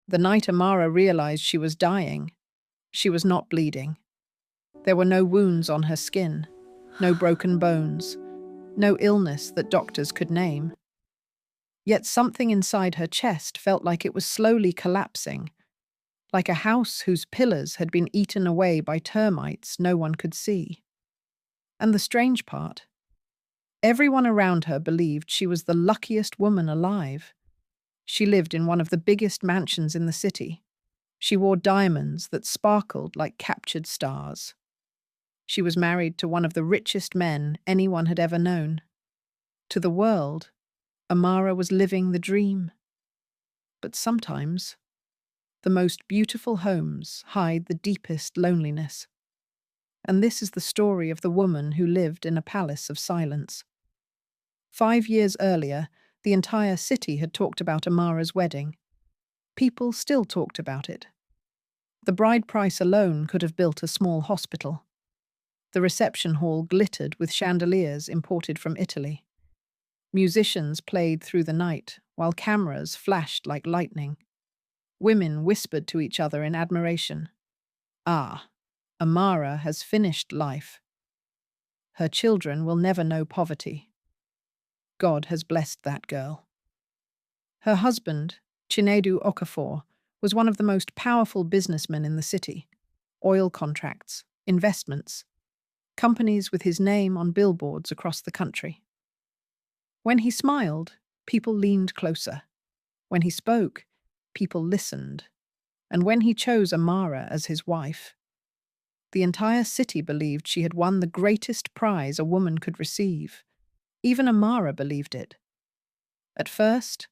The night Amara realized she was dying, she was not bleeding. There were no wounds on her skin, no broken bones, no illness that doctors could name. Yet something inside her chest felt like it was slowly collapsing, like a house whose pillars had been eaten away by termites no one could see. And the strange part, everyone around her believed she was the luckiest woman alive. She lived in one of the biggest mansions in the city. She wore diamonds that sparkled like captured stars. She was married to one of the richest men anyone had ever known. To the world, Amara was living the dream. But sometimes, the most beautiful homes hide the deepest loneliness. And this is the story of the woman who lived in a palace of silence. 5 years earlier, the entire city had talked about Amara's wedding. People still talked about it. The bride price alone could have built a small hospital. The reception hall glittered with chandeliers imported from Italy. Musicians played through the night, while cameras flashed like lightning. Women whispered to each other in admiration. Ah, Amara has finished life. Her children will never know poverty. God has blessed that girl. Her husband, Chinedu Okafor, was one of the most powerful businessmen in the city. Oil contracts, investments, companies with his name on billboards across the country. When he smiled, people leaned closer. When he spoke, people listened. And when he chose Amara as his wife, the entire city believed she had won the greatest prize a woman could receive. Even Amara believed it. At first,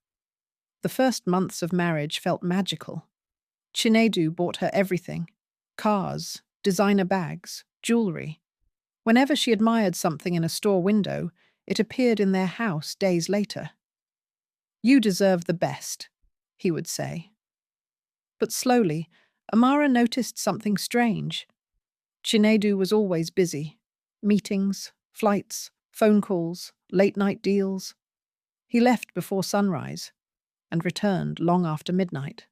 the first months of marriage felt magical. Chinedu bought her everything: cars, designer bags, jewelry. Whenever she admired something in a store window, it appeared in their house days later. "You deserve the best," he would say. But slowly, Amara noticed something strange. Chinedu was always busy. Meetings, flights, phone calls, late-night deals. He left before sunrise and returned long after midnight.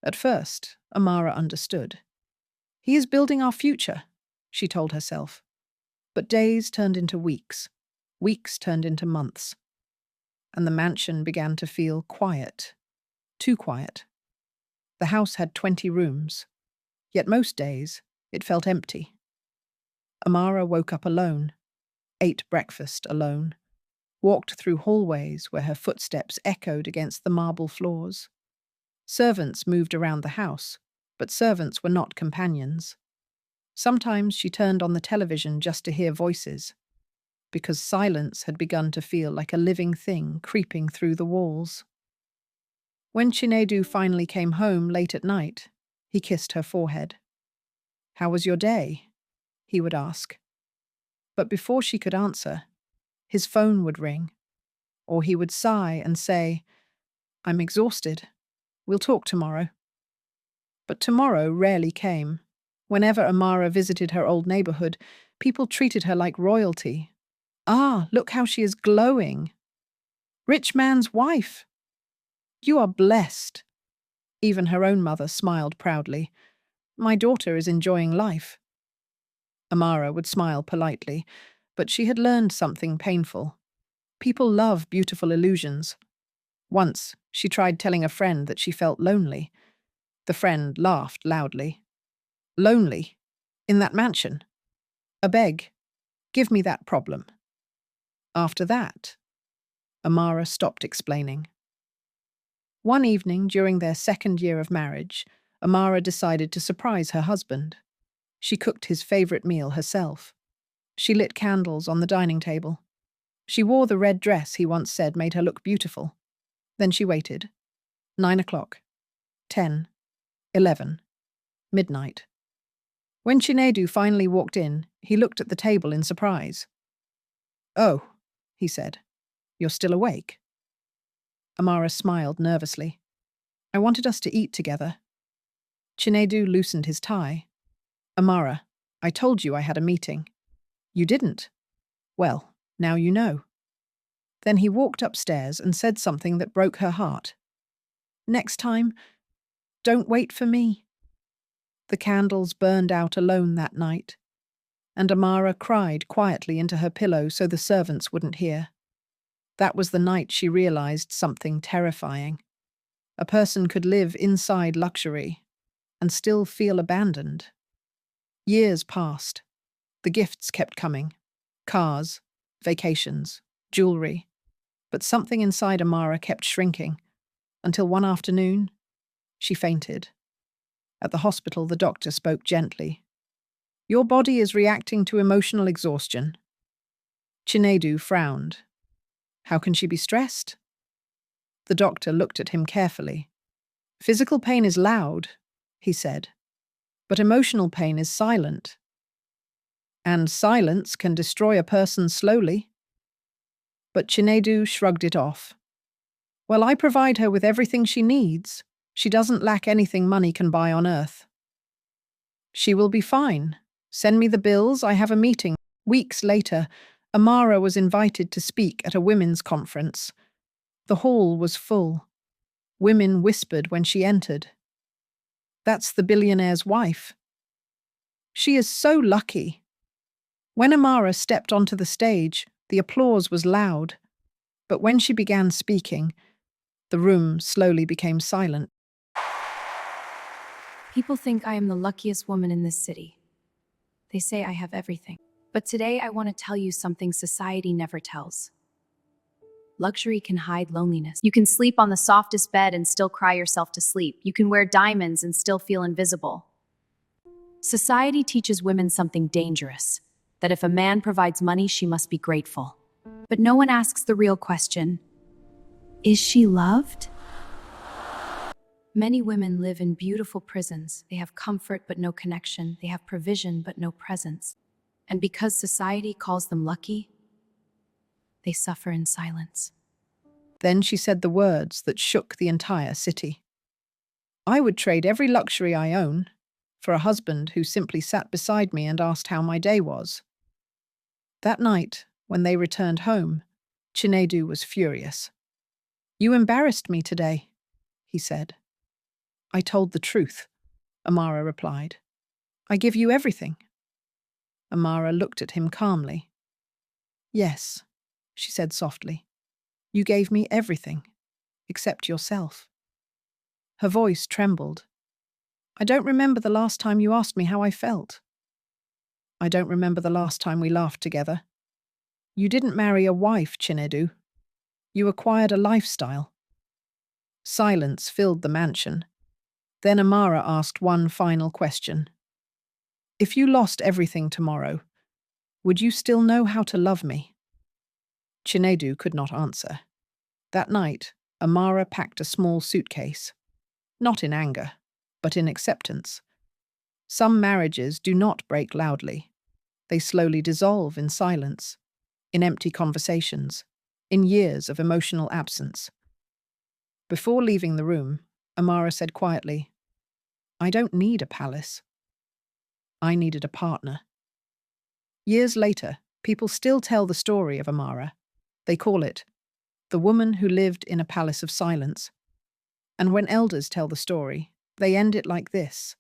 At first, Amara understood. "He is building our future," she told herself. But days turned into weeks. Weeks turned into months. And the mansion began to feel quiet. Too quiet. The house had 20 rooms. Yet most days, it felt empty. Amara woke up alone, ate breakfast alone, walked through hallways where her footsteps echoed against the marble floors. Servants moved around the house, but servants were not companions. Sometimes she turned on the television just to hear voices, because silence had begun to feel like a living thing creeping through the walls. When Chinedu finally came home late at night, he kissed her forehead. "How was your day?" he would ask. But before she could answer, his phone would ring, or he would sigh and say, "I'm exhausted. We'll talk tomorrow." But tomorrow rarely came. Whenever Amara visited her old neighborhood, people treated her like royalty. "Ah, look how she is glowing. Rich man's wife. You are blessed." Even her own mother smiled proudly. "My daughter is enjoying life." Amara would smile politely, but she had learned something painful. People love beautiful illusions. Once, she tried telling a friend that she felt lonely. The friend laughed loudly. "Lonely? In that mansion? Abeg, give me that problem." After that, Amara stopped explaining. One evening during their second year of marriage, Amara decided to surprise her husband. She cooked his favorite meal herself. She lit candles on the dining table. She wore the red dress he once said made her look beautiful. Then she waited. 9 o'clock, 10, 11, midnight. When Chinedu finally walked in, he looked at the table in surprise. "Oh," he said, "you're still awake?" Amara smiled nervously. "I wanted us to eat together." Chinedu loosened his tie. "Amara, I told you I had a meeting." "You didn't?" "Well, now you know." Then he walked upstairs and said something that broke her heart. "Next time, Don't wait for me." The candles burned out alone that night, and Amara cried quietly into her pillow so the servants wouldn't hear. That was the night she realized something terrifying. A person could live inside luxury and still feel abandoned. Years passed. The gifts kept coming. Cars, vacations, jewelry. But something inside Amara kept shrinking, until one afternoon, she fainted. At the hospital, the doctor spoke gently. "Your body is reacting to emotional exhaustion." Chinedu frowned. How can she be stressed? The doctor looked at him carefully. "Physical pain is loud," he said, "but emotional pain is silent. And silence can destroy a person slowly." But Chinedu shrugged it off. "Well, I provide her with everything she needs. She doesn't lack anything money can buy on earth." "She will be fine. Send me the bills, I have a meeting." Weeks later, Amara was invited to speak at a women's conference. The hall was full. Women whispered when she entered. "That's the billionaire's wife. She is so lucky." When Amara stepped onto the stage, the applause was loud. But when she began speaking, the room slowly became silent. People think I am the luckiest woman in this city. They say I have everything. But today I want to tell you something society never tells. Luxury can hide loneliness. You can sleep on the softest bed and still cry yourself to sleep. You can wear diamonds and still feel invisible. Society teaches women something dangerous, that if a man provides money, she must be grateful. But no one asks the real question, is she loved? Many women live in beautiful prisons. They have comfort but no connection. They have provision but no presence. And because society calls them lucky, they suffer in silence. Then she said the words that shook the entire city. "I would trade every luxury I own for a husband who simply sat beside me and asked how my day was." That night, when they returned home, Chinedu was furious. "You embarrassed me today," he said. "I told the truth," Amara replied. "I give you everything." Amara looked at him calmly. "Yes," she said softly. "You gave me everything, except yourself." Her voice trembled. "I don't remember the last time you asked me how I felt. I don't remember the last time we laughed together. You didn't marry a wife, Chinedu. You acquired a lifestyle." Silence filled the mansion. Then Amara asked one final question. "If you lost everything tomorrow, would you still know how to love me?" Chinedu could not answer. That night, Amara packed a small suitcase. Not in anger, but in acceptance. Some marriages do not break loudly. They slowly dissolve in silence, in empty conversations, in years of emotional absence. Before leaving the room, Amara said quietly, "I don't need a palace. I needed a partner." Years later, people still tell the story of Amara. They call it "The Woman Who Lived in a Palace of Silence." And when elders tell the story, they end it like this: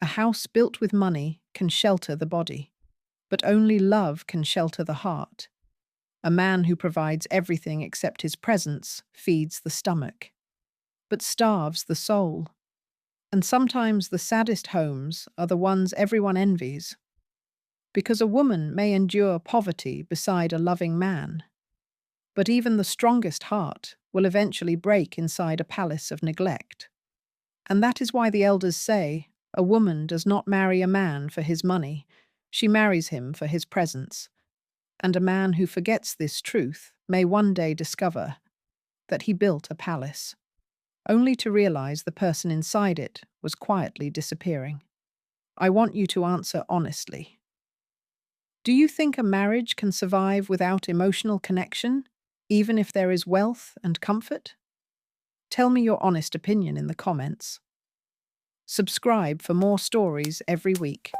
"A house built with money can shelter the body, but only love can shelter the heart. A man who provides everything except his presence feeds the stomach, but starves the soul." And sometimes the saddest homes are the ones everyone envies. Because a woman may endure poverty beside a loving man, but even the strongest heart will eventually break inside a palace of neglect. And that is why the elders say, a woman does not marry a man for his money, she marries him for his presence. And a man who forgets this truth may one day discover that he built a palace, only to realize the person inside it was quietly disappearing. I want you to answer honestly. Do you think a marriage can survive without emotional connection, even if there is wealth and comfort? Tell me your honest opinion in the comments. Subscribe for more stories every week.